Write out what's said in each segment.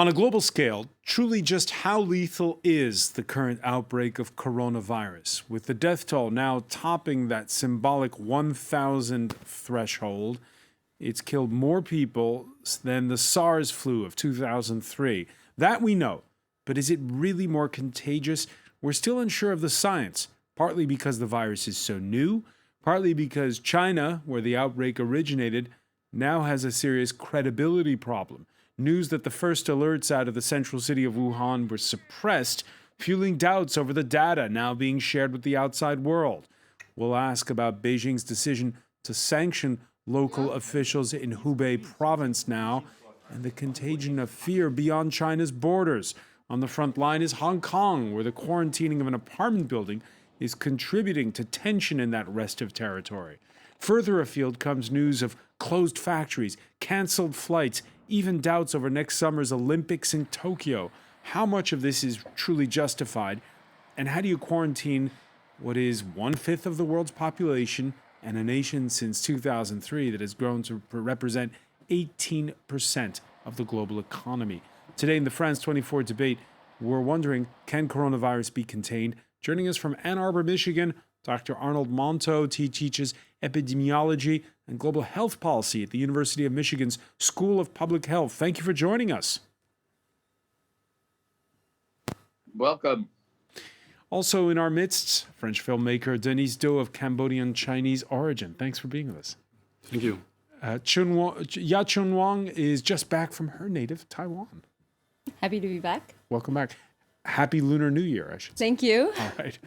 On a global scale, truly just how lethal is the current outbreak of coronavirus, with the death toll now topping that symbolic 1,000 threshold? It's killed more people than the SARS flu of 2003. That we know. But is it really more contagious? We're still unsure of the science, partly because the virus is so new, partly because China, where the outbreak originated, now has a serious credibility problem. News that the first alerts out of the central city of Wuhan were suppressed, fueling doubts over the data now being shared with the outside world. We'll ask about Beijing's decision to sanction local officials in Hubei province now, and the contagion of fear beyond China's borders. On the front line is Hong Kong, where the quarantining of an apartment building is contributing to tension in that restive territory. Further afield comes news of closed factories, canceled flights, even doubts over next summer's Olympics in Tokyo. How much of this is truly justified? And how do you quarantine what is 1/5 of the world's population and a nation since 2003 that has grown to represent 18% of the global economy? Today in the France 24 debate, we're wondering, can coronavirus be contained? Joining us from Ann Arbor, Michigan, Dr. Arnold Monto. He teaches epidemiology and global health policy at the University of Michigan's School of Public Health. Thank you for joining us. Welcome. Also in our midst, French filmmaker Denise Do of Cambodian Chinese origin. Thanks for being with us. Thank you. Ya Chun Wang is just back from her native Taiwan. Happy to be back. Welcome back. Happy Lunar New Year, I should say. Thank you. All right.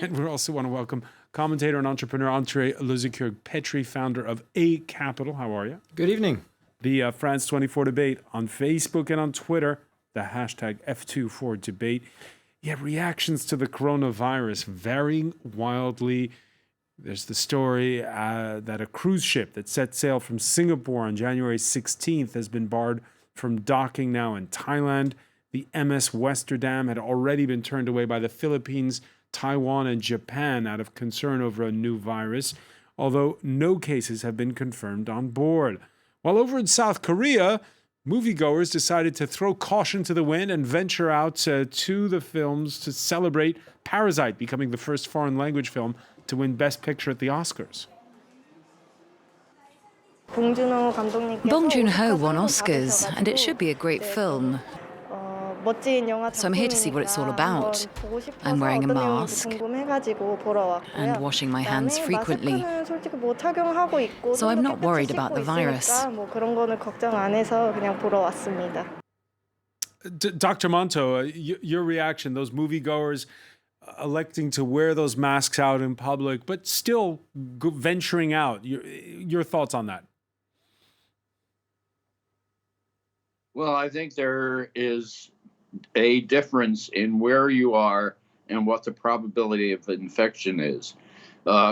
And we also want to welcome commentator and entrepreneur Andre Lezikirk-Petri, founder of A Capital. How are you? Good evening. The France 24 debate on Facebook and on Twitter, the hashtag F24debate. Yeah, reactions to the coronavirus varying wildly. There's the story that a cruise ship that set sail from Singapore on January 16th has been barred from docking now in Thailand. The MS Westerdam had already been turned away by the Philippines, Taiwan, and Japan out of concern over a new virus, although no cases have been confirmed on board. While over in South Korea, moviegoers decided to throw caution to the wind and venture out to the films to celebrate Parasite becoming the first foreign language film to win Best Picture at the Oscars. Bong Joon-ho won Oscars, and it should be a great film. So I'm here to see what it's all about. I'm wearing a mask and washing my hands frequently. So I'm not worried about the virus. Dr. Monto, your reaction, those moviegoers electing to wear those masks out in public, but still venturing out. Your thoughts on that? Well, I think there is a difference in where you are and what the probability of infection is.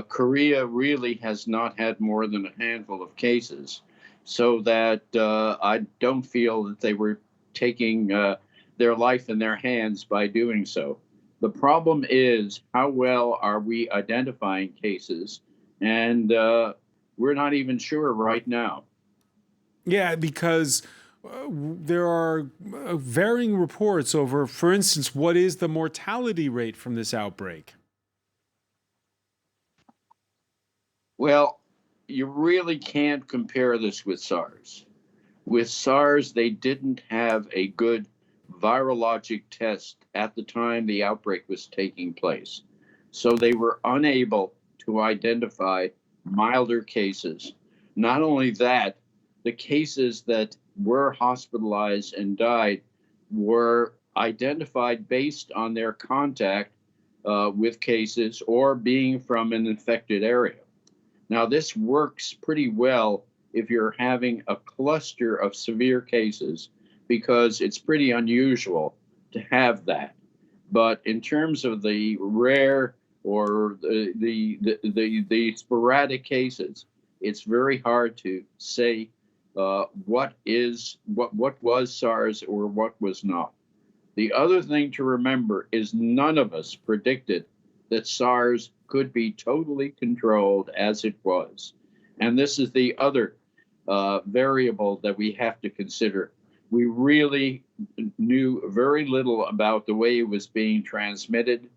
Korea really has not had more than a handful of cases, so that I don't feel that they were taking their life in their hands by doing so. The problem is, how well are we identifying cases? And we're not even sure right now. Yeah, because there are varying reports over, for instance, what is the mortality rate from this outbreak? Well, you really can't compare this with SARS. With SARS, they didn't have a good virologic test at the time the outbreak was taking place. So they were unable to identify milder cases. Not only that, the cases that were hospitalized and died were identified based on their contact with cases or being from an infected area. Now, this works pretty well if you're having a cluster of severe cases, because it's pretty unusual to have that. But in terms of the rare or the sporadic cases, it's very hard to say what was SARS or what was not. The other thing to remember is none of us predicted that SARS could be totally controlled as it was. And this is the other variable that we have to consider. We really knew very little about the way it was being transmitted,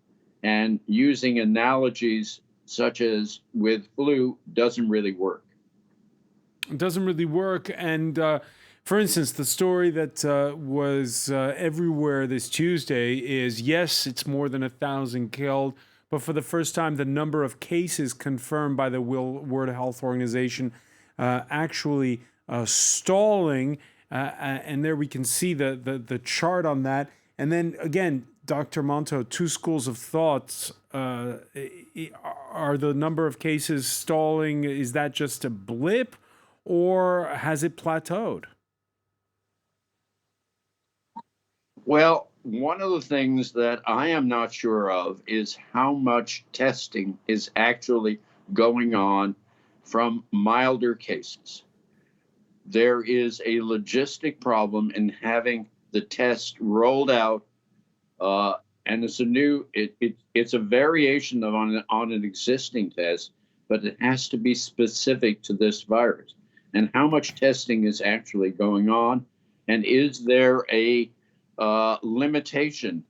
and using analogies such as with flu doesn't really work. It doesn't really work. And for instance, the story that was everywhere this Tuesday is, yes, it's more than 1,000 killed, but for the first time, the number of cases confirmed by the World Health Organization actually stalling. And there we can see the chart on that. And then again, Dr. Monto, two schools of thoughts. Are the number of cases stalling, is that just a blip, or has it plateaued? Well, one of the things that I am not sure of is how much testing is actually going on from milder cases. There is a logistic problem in having the test rolled out, and it's it's a variation on an existing test, but it has to be specific to this virus. And how much testing is actually going on, and is there a limitation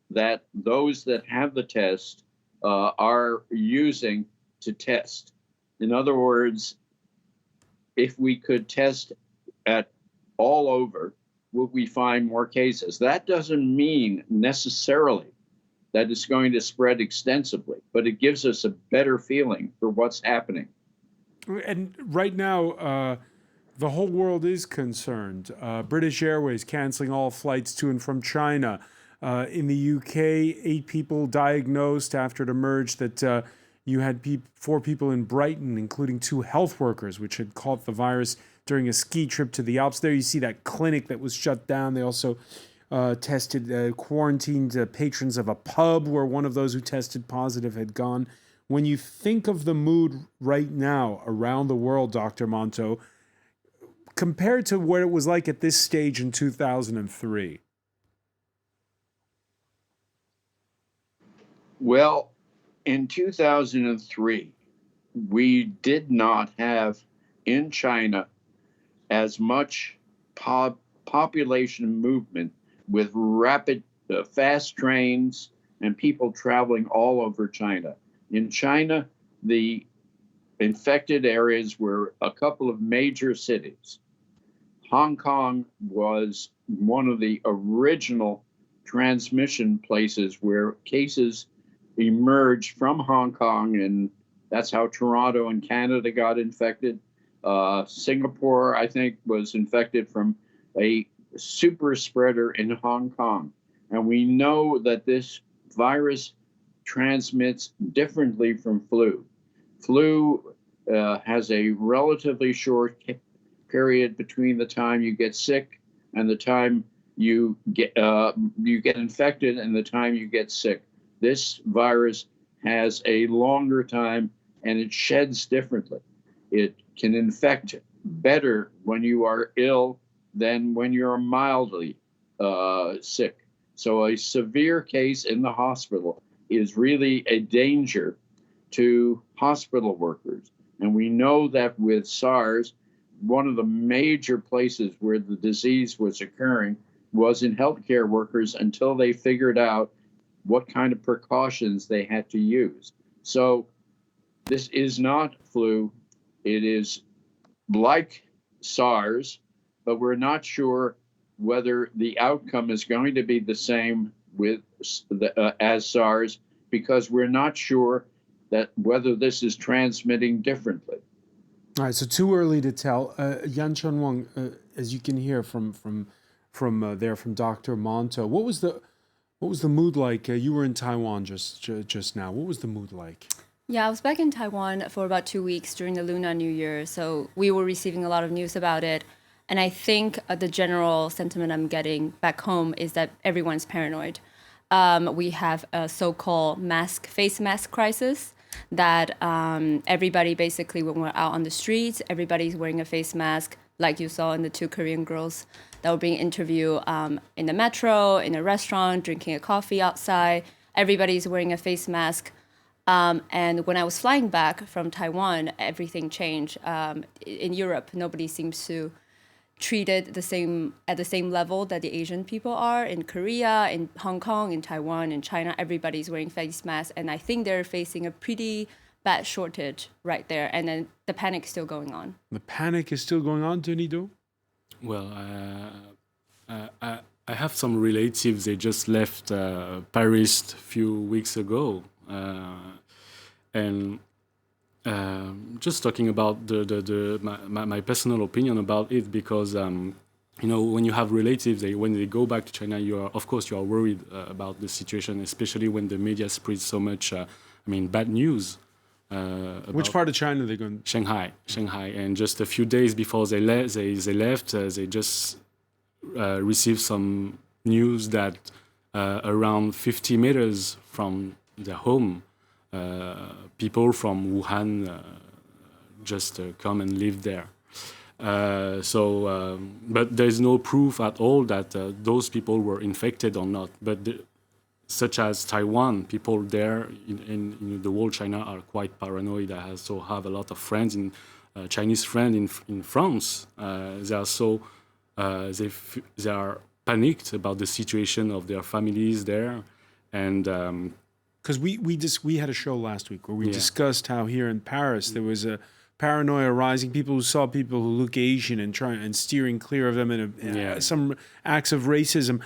that those that have the test are using to test? In other words, if we could test at all over, would we find more cases? That doesn't mean necessarily that it's going to spread extensively, but it gives us a better feeling for what's happening. And right now, the whole world is concerned. British Airways canceling all flights to and from China. In the UK, 8 people diagnosed after it emerged that you had 4 people in Brighton, including 2 health workers, which had caught the virus during a ski trip to the Alps. There you see that clinic that was shut down. They also quarantined patrons of a pub where one of those who tested positive had gone. When you think of the mood right now around the world, Dr. Monto, compared to what it was like at this stage in 2003? Well, in 2003, we did not have in China as much population movement with rapid, fast trains and people traveling all over China. In China, the infected areas were a couple of major cities. Hong Kong was one of the original transmission places where cases emerged from Hong Kong, and that's how Toronto and Canada got infected. Singapore, I think, was infected from a super spreader in Hong Kong. And we know that this virus transmits differently from flu. Flu has a relatively short period between the time you get sick and the time you get infected and the time you get sick. This virus has a longer time and it sheds differently. It can infect better when you are ill than when you're mildly sick. So a severe case in the hospital is really a danger to hospital workers. And we know that with SARS, one of the major places where the disease was occurring was in healthcare workers until they figured out what kind of precautions they had to use. So this is not flu. It is like SARS, but we're not sure whether the outcome is going to be the same with as SARS, because we're not sure that whether this is transmitting differently. All right, so too early to tell. Yan Chun Wang, as you can hear from Dr. Monto, what was the mood like? You were in Taiwan just now. What was the mood like? Yeah, I was back in Taiwan for about 2 weeks during the Lunar New Year, so we were receiving a lot of news about it. And I think the general sentiment I'm getting back home is that everyone's paranoid. We have a so-called face mask crisis that everybody basically, when we're out on the streets, everybody's wearing a face mask, like you saw in the 2 Korean girls that were being interviewed in the metro, in a restaurant, drinking a coffee outside. Everybody's wearing a face mask. And when I was flying back from Taiwan, everything changed. In Europe, nobody seems to treated at the same level that the Asian people are. In Korea, in Hong Kong, in Taiwan, in China, everybody's wearing face masks, and I think they're facing a pretty bad shortage right there, and then the panic's still going on. The panic is still going on, Denis Do? Well, I have some relatives. They just left Paris a few weeks ago, and just talking about my personal opinion about it, because when you have relatives, when they go back to China, you are worried about the situation, especially when the media spreads so much. Bad news. Which part of China are they going? Shanghai, and just a few days before they left, they just received some news that around 50 meters from their home, people from Wuhan just come and live there. But there's no proof at all that those people were infected or not. But such as Taiwan, people there in the whole China are quite paranoid. I also have a lot of friends, Chinese friends in France. They are panicked about the situation of their families there, and because we had a show last week where we discussed how here in Paris there was a paranoia rising. People who saw people who look Asian and steering clear of them, and some acts of racism.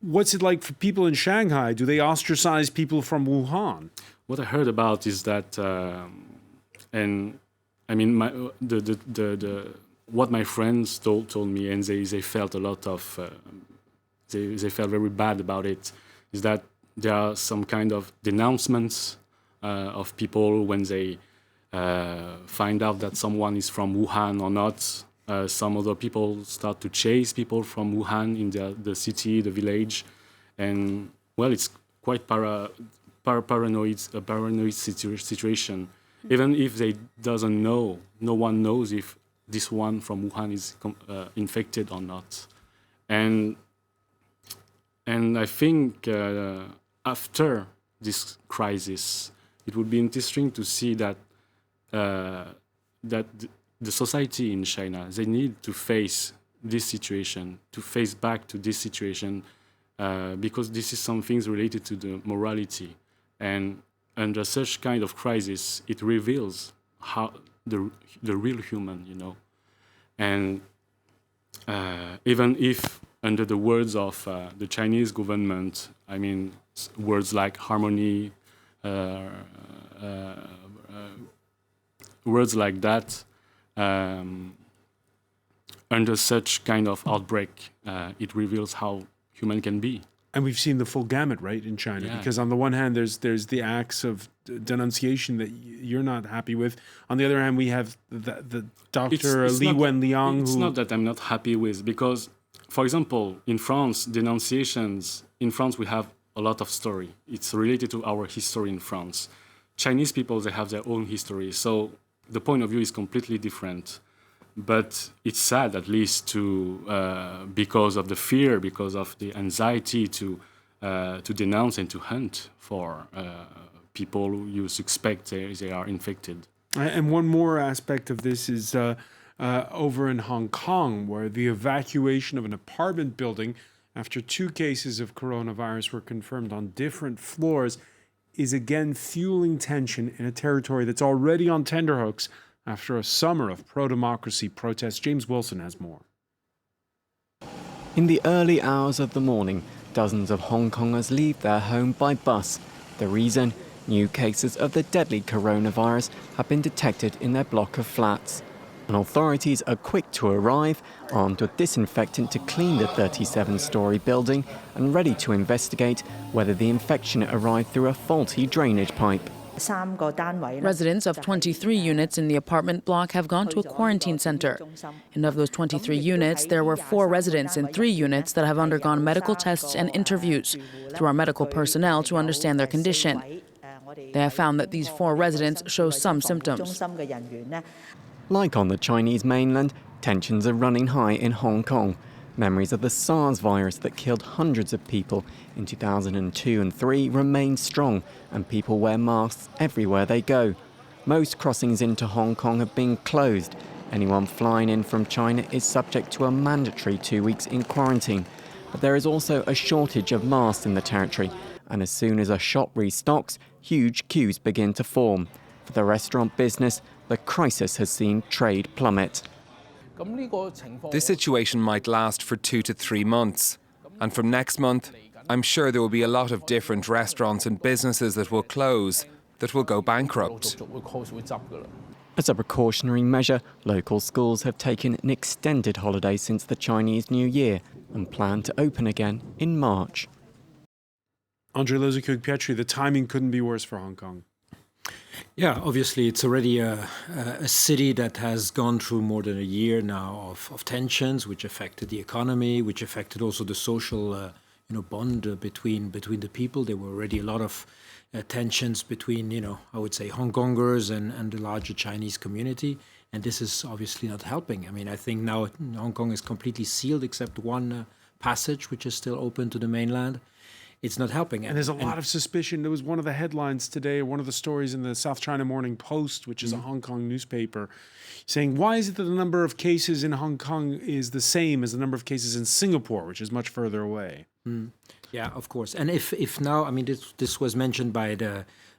What's it like for people in Shanghai? Do they ostracize people from Wuhan? What I heard about is that, what my friends told me, and they felt a lot of, they felt very bad about it, is that there are some kind of denouncements of people when they find out that someone is from Wuhan or not. Some other people start to chase people from Wuhan in the city, the village, and it's quite paranoid situation. Even if they doesn't know, no one knows if this one from Wuhan is infected or not. And I think after this crisis, it would be interesting to see that the society in China, they need to face this situation, to face back to this situation, because this is some things related to the morality. And under such kind of crisis, it reveals how the real human, And even if under the words of the Chinese government, words like harmony, words like that, under such kind of outbreak, it reveals how human can be. And we've seen the full gamut, right, in China, because on the one hand, there's the acts of denunciation that you're not happy with. On the other hand, we have the Dr. Li Wenliang. It's not that I'm not happy with, because, for example, in France, denunciations, in France we have a lot of story. It's related to our history in France. Chinese people, they have their own history, so the point of view is completely different. But it's sad, at least, because of the fear, because of the anxiety to denounce and to hunt for people you suspect they are infected. And one more aspect of this is over in Hong Kong, where the evacuation of an apartment building after 2 cases of coronavirus were confirmed on different floors is again fueling tension in a territory that's already on tenterhooks after a summer of pro-democracy protests. James Wilson has more. In the early hours of the morning, dozens of Hong Kongers leave their home by bus. The reason? New cases of the deadly coronavirus have been detected in their block of flats. And authorities are quick to arrive, armed with disinfectant to clean the 37-storey building and ready to investigate whether the infection arrived through a faulty drainage pipe. Residents of 23 units in the apartment block have gone to a quarantine center. And of those 23 units, there were 4 residents in 3 units that have undergone medical tests and interviews through our medical personnel to understand their condition. They have found that these 4 residents show some symptoms. Like on the Chinese mainland, tensions are running high in Hong Kong. Memories of the SARS virus that killed hundreds of people in 2002 and 2003 remain strong, and people wear masks everywhere they go. Most crossings into Hong Kong have been closed. Anyone flying in from China is subject to a mandatory 2 weeks in quarantine. But there is also a shortage of masks in the territory, and as soon as a shop restocks, huge queues begin to form. For the restaurant business, the crisis has seen trade plummet. This situation might last for 2 to 3 months. And from next month, I'm sure there will be a lot of different restaurants and businesses that will close, that will go bankrupt. As a precautionary measure, local schools have taken an extended holiday since the Chinese New Year and plan to open again in March. Andre Lozikug-Pietri, the timing couldn't be worse for Hong Kong. Yeah, obviously it's already a city that has gone through more than a year now of tensions, which affected the economy, which affected also the social bond between the people. There were already a lot of tensions between, I would say Hong Kongers and the larger Chinese community. And this is obviously not helping. I mean, I think now Hong Kong is completely sealed except one passage, which is still open to the mainland. It's not helping. And there's a lot of suspicion. There was one of the headlines today, one of the stories in the South China Morning Post, which is a Hong Kong newspaper, saying, why is it that the number of cases in Hong Kong is the same as the number of cases in Singapore, which is much further away? Yeah, of course. And if now, I mean, this was mentioned by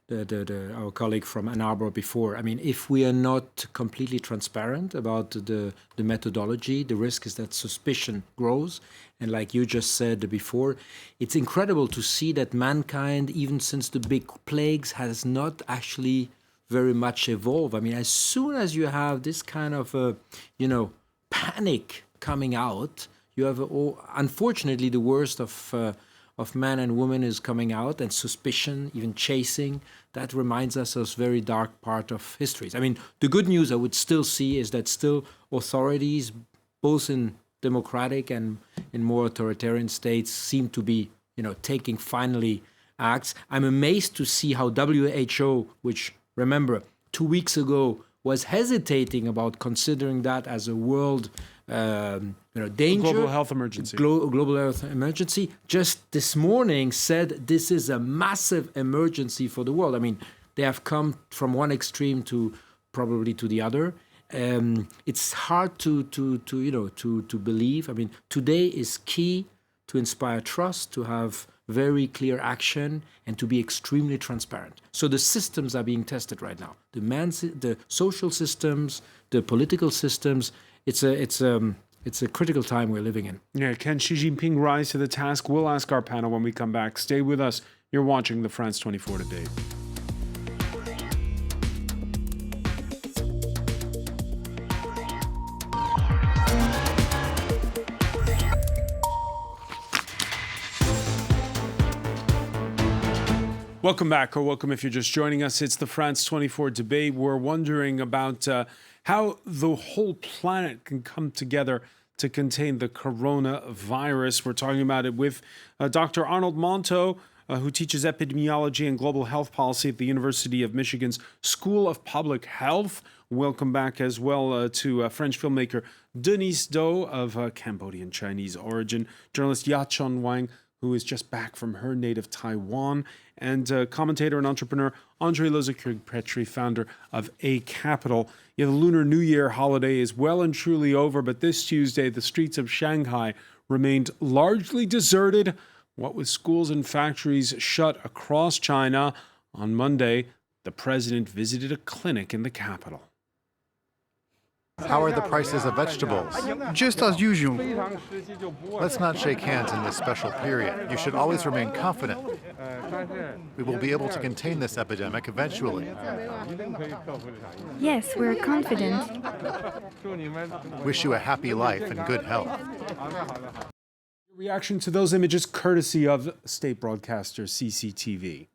our colleague from Ann Arbor before. I mean, if we are not completely transparent about the methodology, the risk is that suspicion grows. And like you just said before, it's incredible to see that mankind, even since the big plagues, has not actually very much evolved. I mean, as soon as you have this kind of, panic coming out, you have, unfortunately, the worst of man and woman is coming out, and suspicion, even chasing. That reminds us of a very dark part of history. I mean, the good news I would still see is that still authorities, both in democratic and in more authoritarian states, seem to be, taking finally acts. I'm amazed to see how WHO, which, remember, 2 weeks ago was hesitating about considering that as a world danger. Global health emergency. Global health emergency. Just this morning said this is a massive emergency for the world. I mean, they have come from one extreme to probably to the other. It's hard to believe. I mean, today is key to inspire trust, to have very clear action, and to be extremely transparent. So the systems are being tested right now. The social systems, the political systems. It's a critical time we're living in. Yeah, can Xi Jinping rise to the task? We'll ask our panel when we come back. Stay with us. You're watching the France 24 Today. Welcome back, or welcome if you're just joining us. It's the France 24 Debate. We're wondering about how the whole planet can come together to contain the coronavirus. We're talking about it with Dr. Arnold Monto, who teaches epidemiology and global health policy at the University of Michigan's School of Public Health. Welcome back as well to French filmmaker Denise Do of Cambodian Chinese origin, journalist Ya-Chun Wang, who is just back from her native Taiwan, and commentator and entrepreneur Andre Lozikug-Pietri, founder of A Capital. Yeah, the Lunar New Year holiday is well and truly over, but this Tuesday, the streets of Shanghai remained largely deserted, what with schools and factories shut across China. On Monday, the president visited a clinic in the capital. How are the prices of vegetables? Just as usual. Let's not shake hands in this special period. You should always remain confident. We will be able to contain this epidemic eventually. Yes, we're confident. Wish you a happy life and good health. Reaction to those images courtesy of state broadcaster CCTV.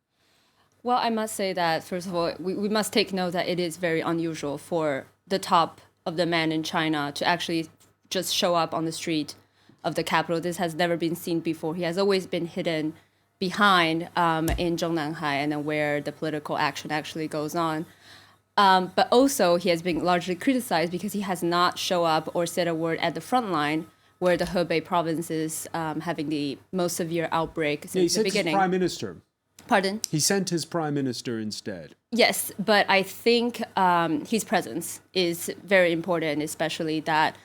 Well, I must say that, first of all, we must take note that it is very unusual for the top of the man in China to actually just show up on the street of the capital. This has never been seen before. He has always been hidden behind in Zhongnanhai, and then where the political action actually goes on. But also, he has been largely criticized because he has not shown up or said a word at the front line, where the Hebei province is having the most severe outbreak since the beginning. He's Prime Minister. Pardon? He sent his prime minister instead. Yes, but I think his presence is very important, especially that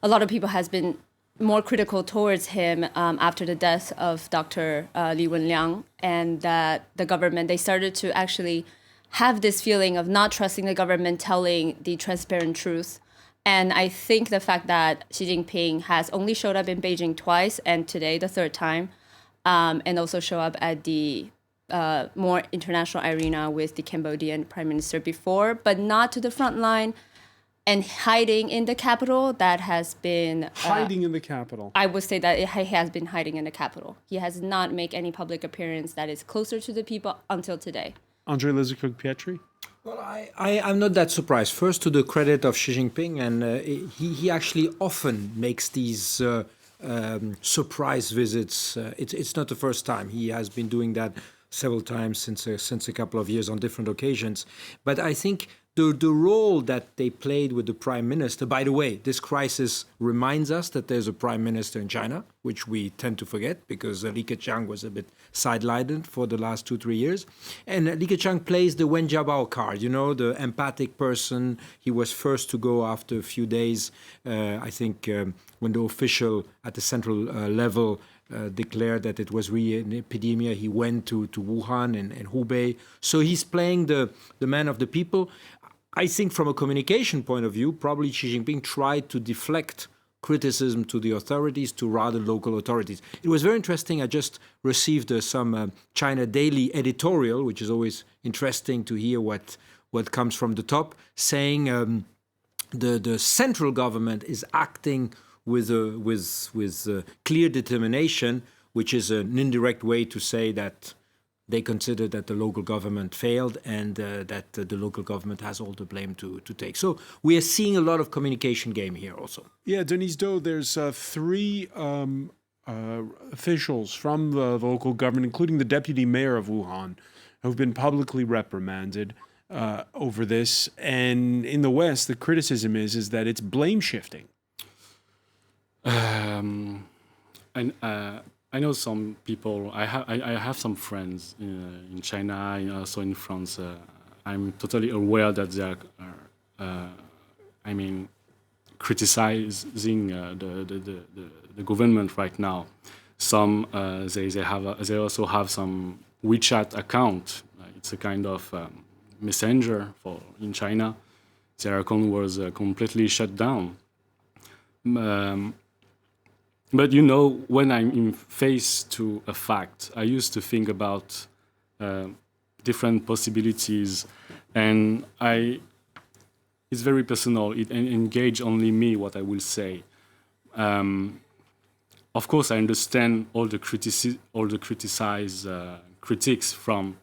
a lot of people has been more critical towards him after the death of Dr. Li Wenliang, and that the government, they started to actually have this feeling of not trusting the government telling the transparent truth. And I think the fact that Xi Jinping has only showed up in Beijing twice, and today the third time, and also show up at the more international arena with the Cambodian prime minister before, but not to the front line, and hiding in the capital, that has been... hiding in the capital. I would say that he has been hiding in the capital. He has not made any public appearance that is closer to the people until today. Andre Lizakuk-Pietri? Well, I'm not that surprised. First, to the credit of Xi Jinping, and he actually often makes these surprise visits. It's not the first time. He has been doing that several times since a couple of years on different occasions. But I think the role that they played with the prime minister, by the way, this crisis reminds us that there's a prime minister in China, which we tend to forget because Li Keqiang was a bit sidelined for the last 2-3 years. And Li Keqiang plays the Wen Jiabao card, you know, the empathic person. He was first to go after a few days, I think, when the official at the central level declared that it was really an epidemic. He went to Wuhan and Hubei. So he's playing the man of the people. I think from a communication point of view, probably Xi Jinping tried to deflect criticism to the authorities, to rather local authorities. It was very interesting. I just received some China Daily editorial, which is always interesting to hear what comes from the top, saying the central government is acting with clear determination, which is an indirect way to say that they consider that the local government failed and that the local government has all the blame to take. So we are seeing a lot of communication game here also. Yeah, Denise Do, there's 3 officials from the local government, including the deputy mayor of Wuhan, who've been publicly reprimanded over this. And in the West, the criticism is that it's blame shifting. I know some people. I have some friends in China and also in France. I'm totally aware that they are, criticizing the government right now. Some they also have some WeChat account. It's a kind of messenger in China. Their account was completely shut down. But you know, when I'm faced to a fact, I used to think about different possibilities, and it's very personal. It engage only me what I will say. Of course, I understand all the critics from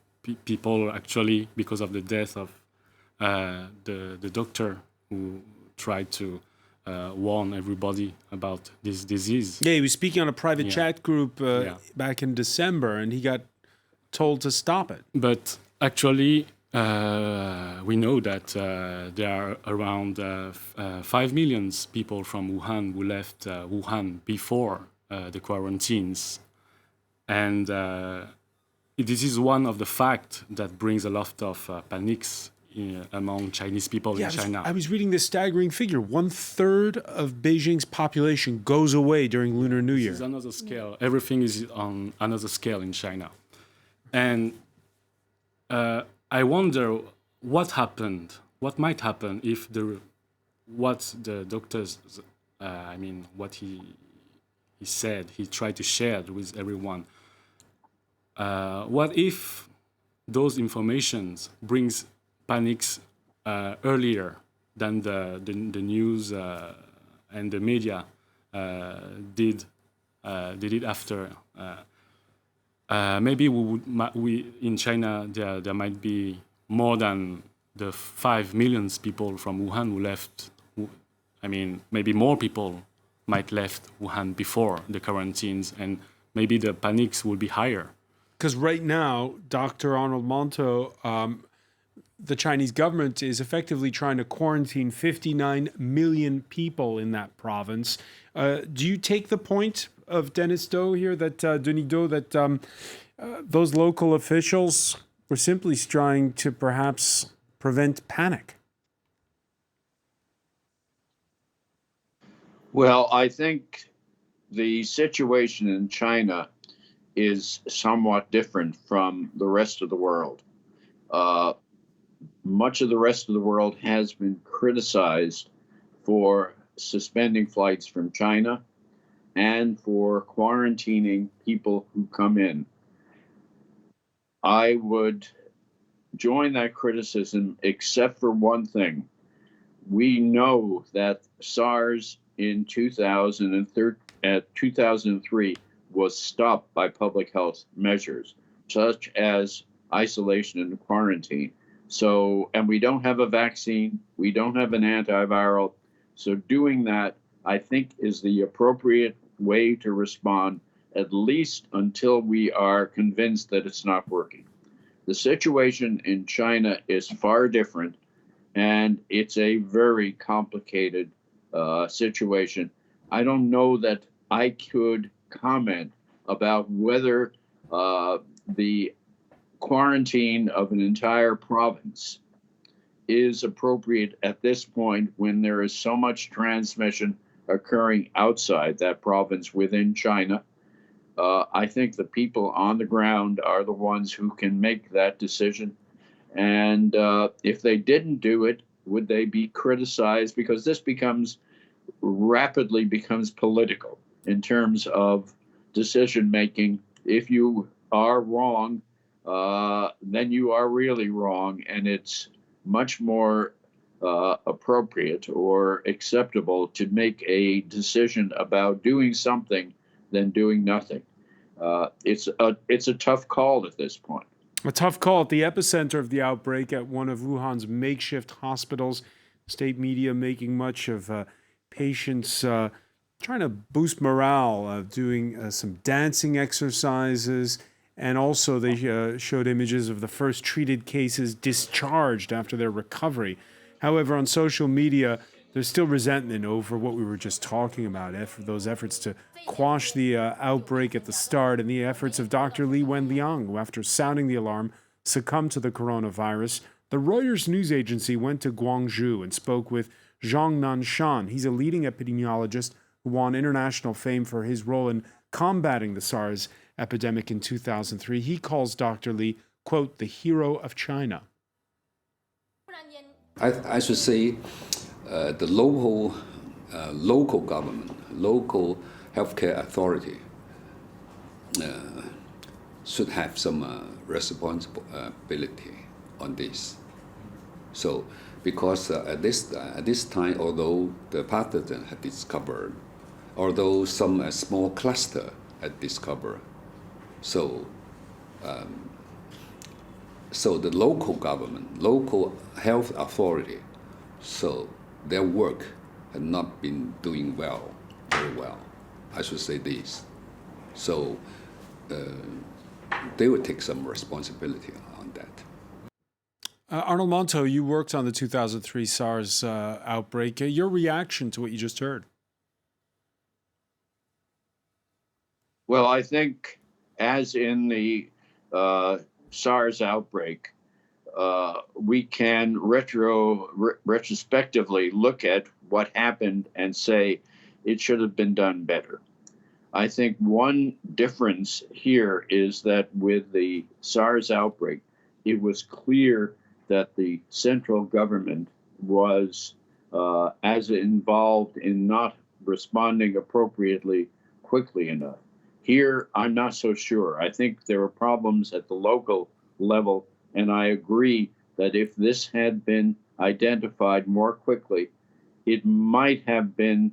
people actually because of the death of the doctor who tried to warn everybody about this disease. Yeah, he was speaking on a private chat group back in December, and he got told to stop it. But actually, we know that there are around 5 million people from Wuhan who left Wuhan before the quarantines. And this is one of the facts that brings a lot of panics among Chinese people in China. I was reading this staggering figure. 1/3 of Beijing's population goes away during Lunar New Year. This is another scale. Everything is on another scale in China. And I wonder what happened, what might happen if what the doctors, what he said, he tried to share with everyone. What if those informations brings panics earlier than the news and the media did it after? Maybe we in China there might be more than the 5 million people from Wuhan who left. Maybe more people might left Wuhan before the quarantines, and maybe the panics will be higher. Because right now, Dr. Arnold Monto, the Chinese government is effectively trying to quarantine 59 million people in that province. Do you take the point of Denis Do here, that Denis Do, that those local officials were simply trying to perhaps prevent panic? Well, I think the situation in China is somewhat different from the rest of the world. Much of the rest of the world has been criticized for suspending flights from China and for quarantining people who come in. I would join that criticism, except for one thing. We know that SARS in 2003 was stopped by public health measures, such as isolation and quarantine. So, and we don't have a vaccine, we don't have an antiviral. So doing that, I think, is the appropriate way to respond, at least until we are convinced that it's not working. The situation in China is far different, and it's a very complicated situation. I don't know that I could comment about whether the quarantine of an entire province is appropriate at this point when there is so much transmission occurring outside that province within China. I think the people on the ground are the ones who can make that decision. And if they didn't do it, would they be criticized? Because this rapidly becomes political in terms of decision making. If you are wrong, then you are really wrong, and it's much more appropriate or acceptable to make a decision about doing something than doing nothing. It's a tough call at this point. A tough call at the epicenter of the outbreak at one of Wuhan's makeshift hospitals. State media making much of patients trying to boost morale, doing some dancing exercises. And also they showed images of the first treated cases discharged after their recovery. However, on social media, there's still resentment over what we were just talking about, those efforts to quash the outbreak at the start, and the efforts of Dr. Li Wenliang, who, after sounding the alarm, succumbed to the coronavirus. The Reuters news agency went to Guangzhou and spoke with Zhang Nanshan. He's a leading epidemiologist who won international fame for his role in combating the SARS epidemic in 2003. He calls Dr. Li, quote, the hero of China. I should say the local government, local healthcare authority should have some responsibility on this. So, because at this time, although the pathogen had discovered, although some small cluster had discovered, so the local government, local health authority, so their work had not been doing very well. I should say this. So they would take some responsibility on that. Arnold Monto, you worked on the 2003 SARS outbreak. Your reaction to what you just heard? Well, I think, as in the SARS outbreak, we can retrospectively look at what happened and say it should have been done better. I think one difference here is that with the SARS outbreak, it was clear that the central government was as involved in not responding appropriately quickly enough. Here, I'm not so sure. I think there are problems at the local level, and I agree that if this had been identified more quickly, it might have been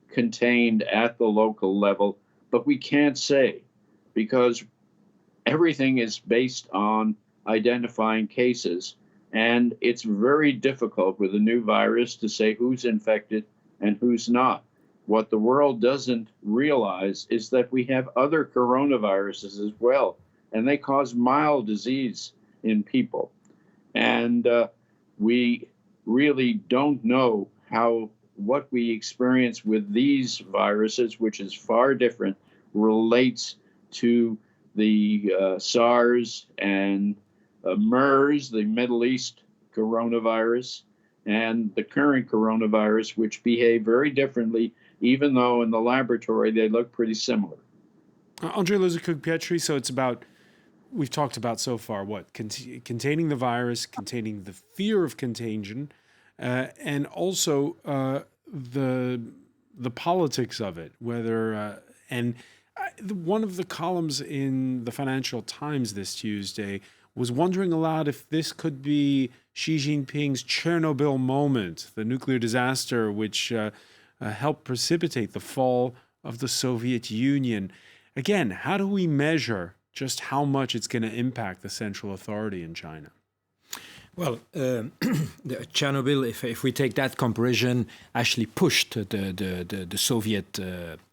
contained at the local level, but we can't say, because everything is based on identifying cases, and it's very difficult with a new virus to say who's infected and who's not. What the world doesn't realize is that we have other coronaviruses as well, and they cause mild disease in people. And we really don't know how what we experience with these viruses, which is far different, relates to the SARS and MERS, the Middle East coronavirus, and the current coronavirus, which behave very differently, even though in the laboratory they look pretty similar. Andrei Lozicouk-Pietri, so it's about, we've talked about so far, what? Containing the virus, containing the fear of contagion, and also the politics of it, whether, one of the columns in the Financial Times this Tuesday was wondering aloud if this could be Xi Jinping's Chernobyl moment, the nuclear disaster which helped precipitate the fall of the Soviet Union. Again, how do we measure just how much it's going to impact the central authority in China? Well, the Chernobyl, if we take that comparison, actually pushed the Soviet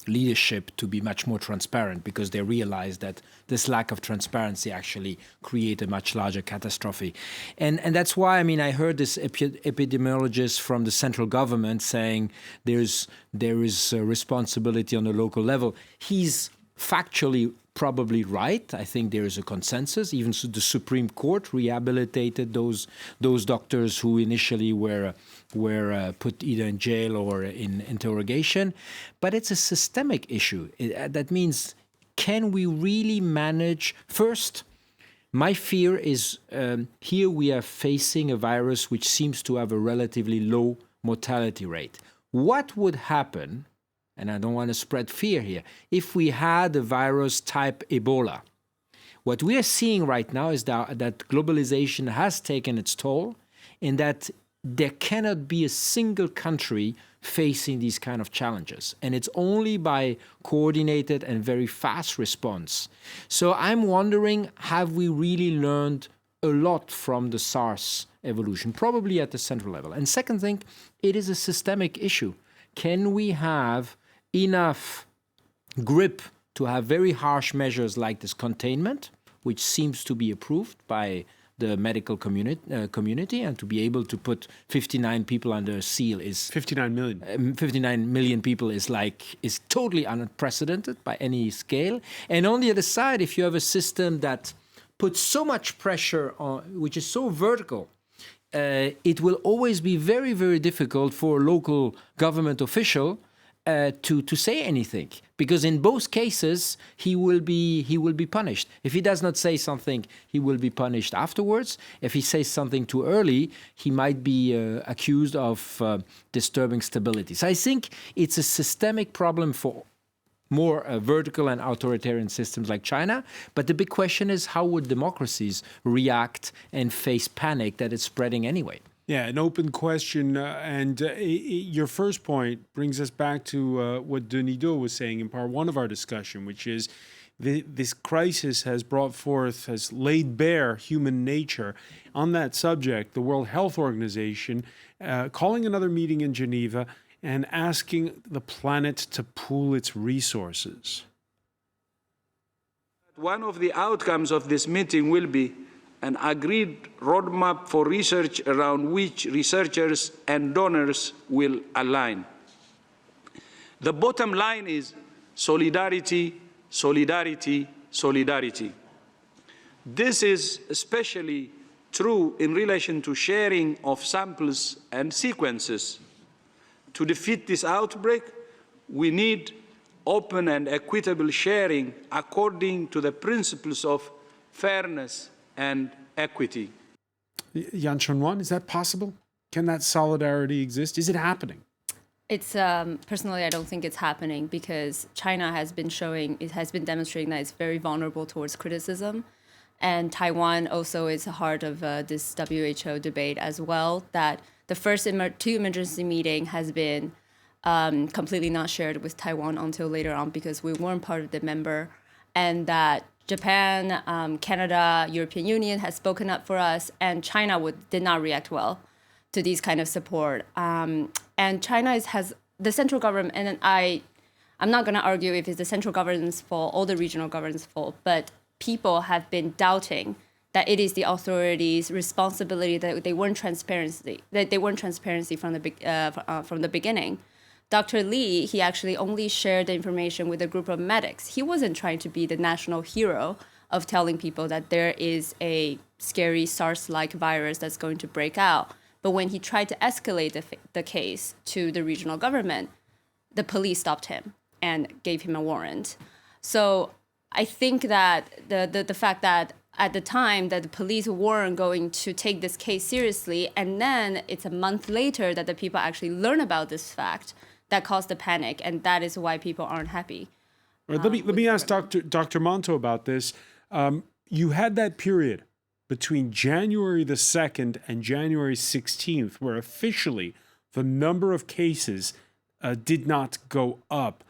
leadership to be much more transparent, because they realized that this lack of transparency actually created a much larger catastrophe. And that's why, I mean, I heard this epidemiologist from the central government saying there is a responsibility on the local level. He's factually probably right. I think there is a consensus. Even the Supreme Court rehabilitated those doctors who initially were put either in jail or in interrogation. But it's a systemic issue. That means, can we really manage? First, my fear is here we are facing a virus which seems to have a relatively low mortality rate. What would happen, and I don't want to spread fear here, if we had a virus type Ebola? What we are seeing right now is that globalization has taken its toll, and that there cannot be a single country facing these kind of challenges. And it's only by coordinated and very fast response. So I'm wondering, have we really learned a lot from the SARS evolution? Probably at the central level. And second thing, it is a systemic issue. Can we have enough grip to have very harsh measures like this containment, which seems to be approved by the medical community, and to be able to put 59 people under seal is 59 million. 59 million people is totally unprecedented by any scale. And on the other side, if you have a system that puts so much pressure on, which is so vertical, it will always be very, very difficult for a local government official to say anything, because in both cases he will be punished. If he does not say something, he will be punished afterwards. If he says something too early, he might be accused of disturbing stability. So I think it's a systemic problem for more vertical and authoritarian systems like China. But the big question is, how would democracies react and face panic that is spreading anyway? Yeah, an open question. And your first point brings us back to what Denis Do was saying in part one of our discussion, which is this crisis has laid bare human nature. On that subject, the World Health Organization calling another meeting in Geneva and asking the planet to pool its resources. One of the outcomes of this meeting will be an agreed roadmap for research around which researchers and donors will align. The bottom line is solidarity, solidarity, solidarity. This is especially true in relation to sharing of samples and sequences. To defeat this outbreak, we need open and equitable sharing according to the principles of fairness and equity. Yan Chunwan, is that possible? Can that solidarity exist? Is it happening? It's personally, I don't think it's happening, because China has been demonstrating that it's very vulnerable towards criticism. And Taiwan also is a heart of this WHO debate as well, that the first two emergency meeting has been completely not shared with Taiwan until later on, because we weren't part of the member, and that Japan, Canada, European Union has spoken up for us, and China did not react well to these kind of support. And China has the central government, and I'm not going to argue if it's the central government's fault or the regional government's fault, but people have been doubting that it is the authorities' responsibility that they weren't transparency from the beginning. Dr. Lee, he actually only shared the information with a group of medics. He wasn't trying to be the national hero of telling people that there is a scary SARS-like virus that's going to break out. But when he tried to escalate the case to the regional government, the police stopped him and gave him a warrant. So I think that the fact that at the time that the police weren't going to take this case seriously, and then it's a month later that the people actually learn about this fact, that caused the panic, and that is why people aren't happy. Right, let me ask Dr. Monto about this. You had that period between January the 2nd and January 16th where officially the number of cases did not go up.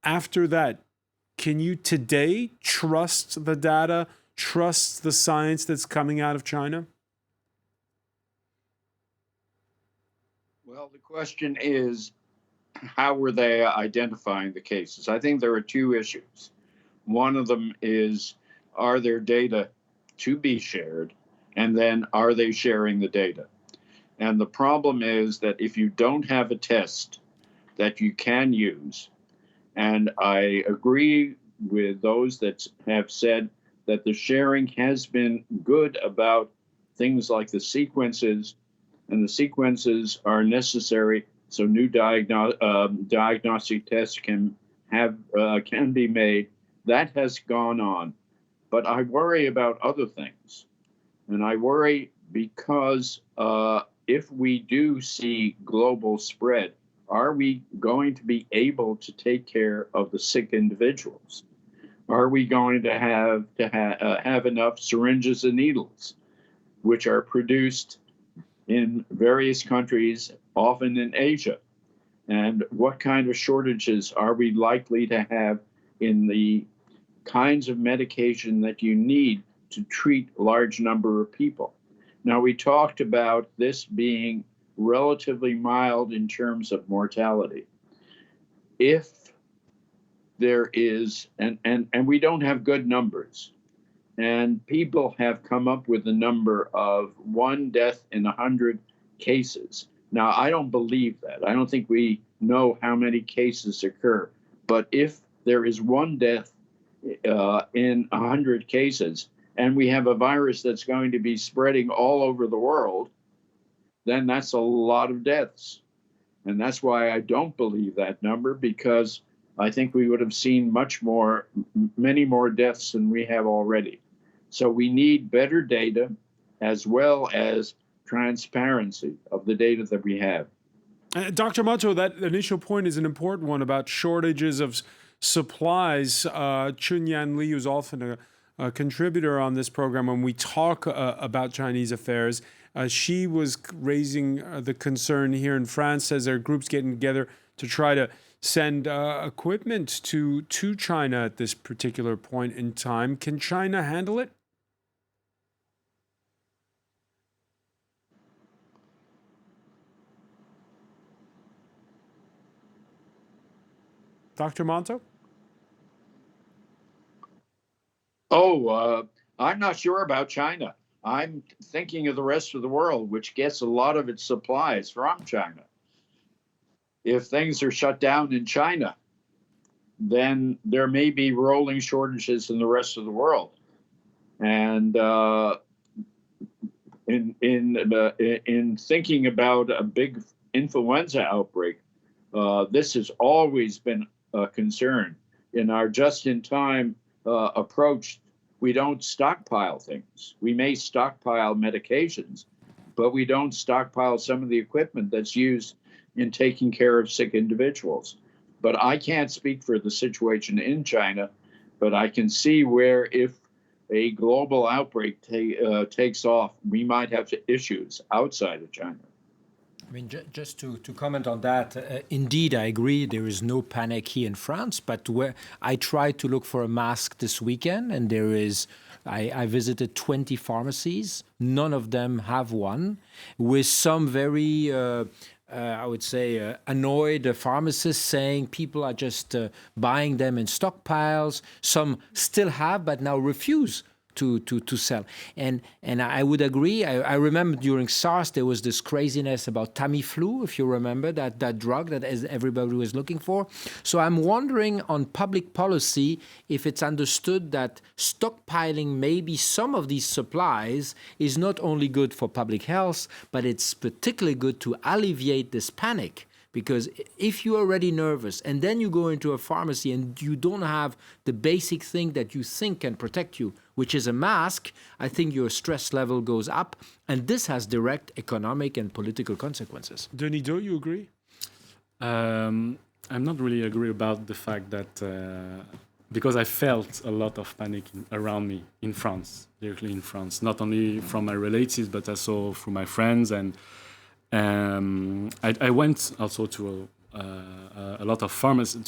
After that, can you today trust the data, trust the science that's coming out of China? Well, the question is, how were they identifying the cases? I think there are two issues. One of them is, are there data to be shared? And then are they sharing the data? And the problem is that if you don't have a test that you can use, and I agree with those that have said that the sharing has been good about things like the sequences, and the sequences are necessary so new diagnostic tests can be made. That has gone on. But I worry about other things. And I worry because if we do see global spread, are we going to be able to take care of the sick individuals? Are we going to have enough syringes and needles, which are produced in various countries, often in Asia? And what kind of shortages are we likely to have in the kinds of medication that you need to treat a large number of people? Now, we talked about this being relatively mild in terms of mortality. If there is, and we don't have good numbers, and people have come up with a number of 1 death in 100 cases. Now, I don't believe that. I don't think we know how many cases occur. But if there is 1 death in 100 cases, and we have a virus that's going to be spreading all over the world, then that's a lot of deaths. And that's why I don't believe that number, because I think we would have seen many more deaths than we have already. So we need better data as well as transparency of the data that we have. Dr. Monto, that initial point is an important one about shortages of supplies. Chunyan Li, who's often a contributor on this program when we talk about Chinese affairs, she was raising the concern here in France as there are groups getting together to try to send equipment to China at this particular point in time. Can China handle it? Dr. Monto? I'm not sure about China. I'm thinking of the rest of the world, which gets a lot of its supplies from China. If things are shut down in China, then there may be rolling shortages in the rest of the world. And in thinking about a big influenza outbreak, this has always been a concern. In our just-in-time approach, we don't stockpile things. We may stockpile medications, but we don't stockpile some of the equipment that's used in taking care of sick individuals. But I can't speak for the situation in China, but I can see where if a global outbreak takes off, we might have issues outside of China. I mean, just to comment on that, indeed, I agree, there is no panic here in France, but where I tried to look for a mask this weekend, and there is, I visited 20 pharmacies, none of them have one, with some very, I would say, annoyed pharmacists saying people are just buying them in stockpiles. Some still have, but now refuse to sell. And I would agree. I remember during SARS there was this craziness about Tamiflu, if you remember that drug that everybody was looking for. So I'm wondering on public policy if it's understood that stockpiling maybe some of these supplies is not only good for public health, but it's particularly good to alleviate this panic. Because if you're already nervous and then you go into a pharmacy and you don't have the basic thing that you think can protect you, which is a mask, I think your stress level goes up. And this has direct economic and political consequences. Denis, do you agree? I'm not really agree about the fact that because I felt a lot of panic around me in France, directly in France, not only from my relatives but also from my friends. And I went also to a lot of pharmacy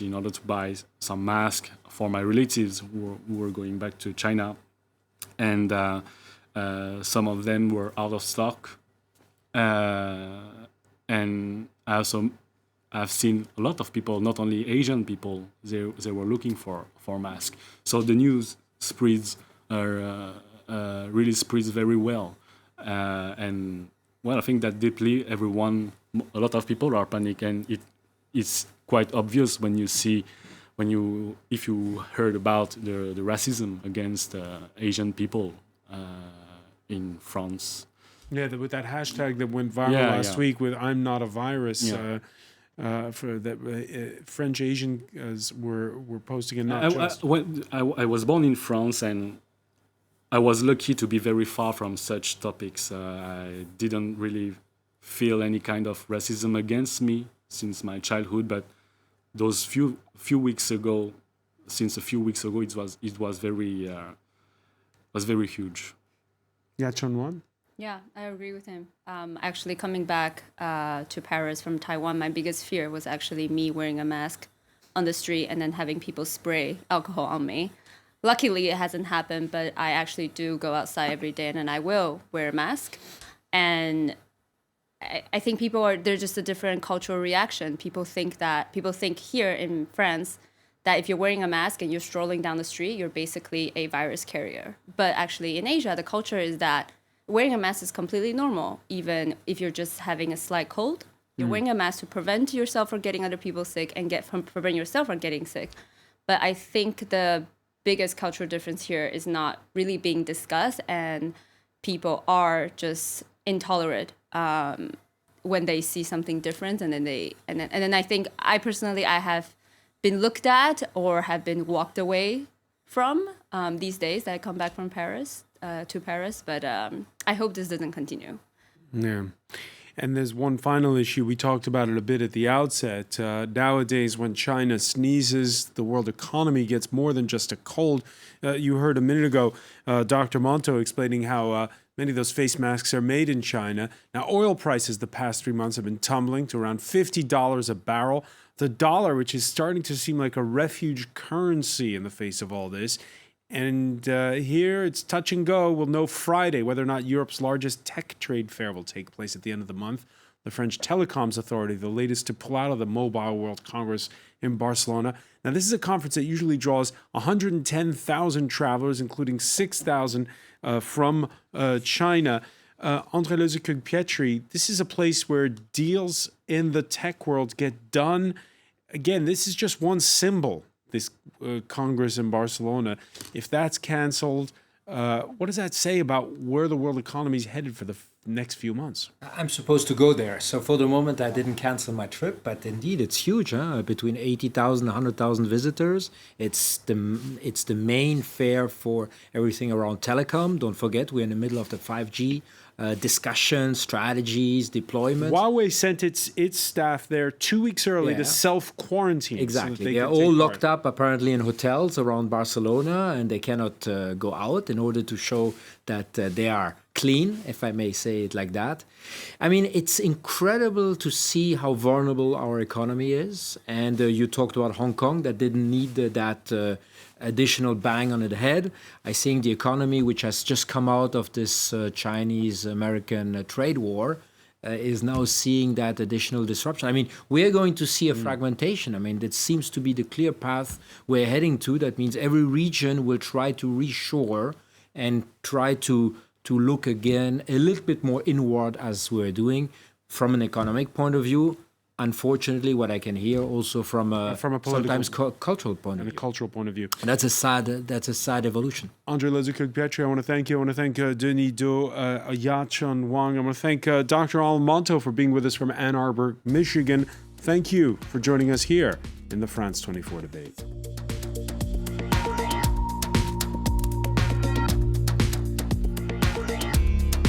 in order to buy some masks for my relatives who were going back to China, and some of them were out of stock. And I've seen a lot of people, not only Asian people, they were looking for masks. So the news really spreads very well, and. Well, I think that deeply a lot of people are panicking, and it's quite obvious if you heard about the racism against Asian people in France. Yeah, with that hashtag that went viral last week with "I'm not a virus." For that, French Asians were posting, and not just. I was born in France, and I was lucky to be very far from such topics. I didn't really feel any kind of racism against me since my childhood, but those few weeks ago, it was very huge. Yeah, Chunwan? Yeah, I agree with him. Actually, coming back to Paris from Taiwan, my biggest fear was actually me wearing a mask on the street and then having people spray alcohol on me. Luckily, it hasn't happened, but I actually do go outside every day, and then I will wear a mask. And I think there's just a different cultural reaction. People think here in France that if you're wearing a mask and you're strolling down the street, you're basically a virus carrier. But actually, in Asia, the culture is that wearing a mask is completely normal, even if you're just having a slight cold. You're wearing a mask to prevent yourself from getting other people sick and prevent yourself from getting sick. But I think the biggest cultural difference here is not really being discussed, and people are just intolerant when they see something different, and then I think I personally have been looked at or have been walked away from these days that I come back from Paris to Paris, but I hope this doesn't continue. Yeah. And there's one final issue. We talked about it a bit at the outset. Nowadays, when China sneezes, the world economy gets more than just a cold. You heard a minute ago Dr. Monto explaining how many of those face masks are made in China. Now, oil prices the past 3 months have been tumbling to around $50 a barrel. The dollar, which is starting to seem like a refuge currency in the face of all this. And here it's touch and go. We'll know Friday whether or not Europe's largest tech trade fair will take place at the end of the month. The French Telecoms Authority, the latest to pull out of the Mobile World Congress in Barcelona. Now, this is a conference that usually draws 110,000 travelers, including 6,000 from China. André Lezecug-Pietri, this is a place where deals in the tech world get done. Again, this is just one symbol. This Congress in Barcelona, if that's canceled, what does that say about where the world economy is headed for the next few months? I'm supposed to go there. So for the moment, I didn't cancel my trip. But indeed, it's huge. Between 80,000 and 100,000 visitors. It's the main fair for everything around telecom. Don't forget, we're in the middle of the 5G discussions, strategies, deployment. Huawei sent its staff there 2 weeks early to self-quarantine. Exactly. So they're all locked up apparently in hotels around Barcelona, and they cannot go out in order to show that they are clean, if I may say it like that. I mean, it's incredible to see how vulnerable our economy is. And you talked about Hong Kong that didn't need that additional bang on the head. I think the economy, which has just come out of this Chinese-American trade war, is now seeing that additional disruption. I mean, we're going to see a fragmentation. I mean, that seems to be the clear path we're heading to. That means every region will try to reshore and try to look again a little bit more inward as we're doing from an economic point of view. Unfortunately, what I can hear also from a political, sometimes cultural point of view. A cultural point of view. And that's a sad evolution. Andre Lezuc-Petri, I want to thank you. I want to thank Denis Do, Yachun Wang. I want to thank Dr. Almonto for being with us from Ann Arbor, Michigan. Thank you for joining us here in the France 24 debate.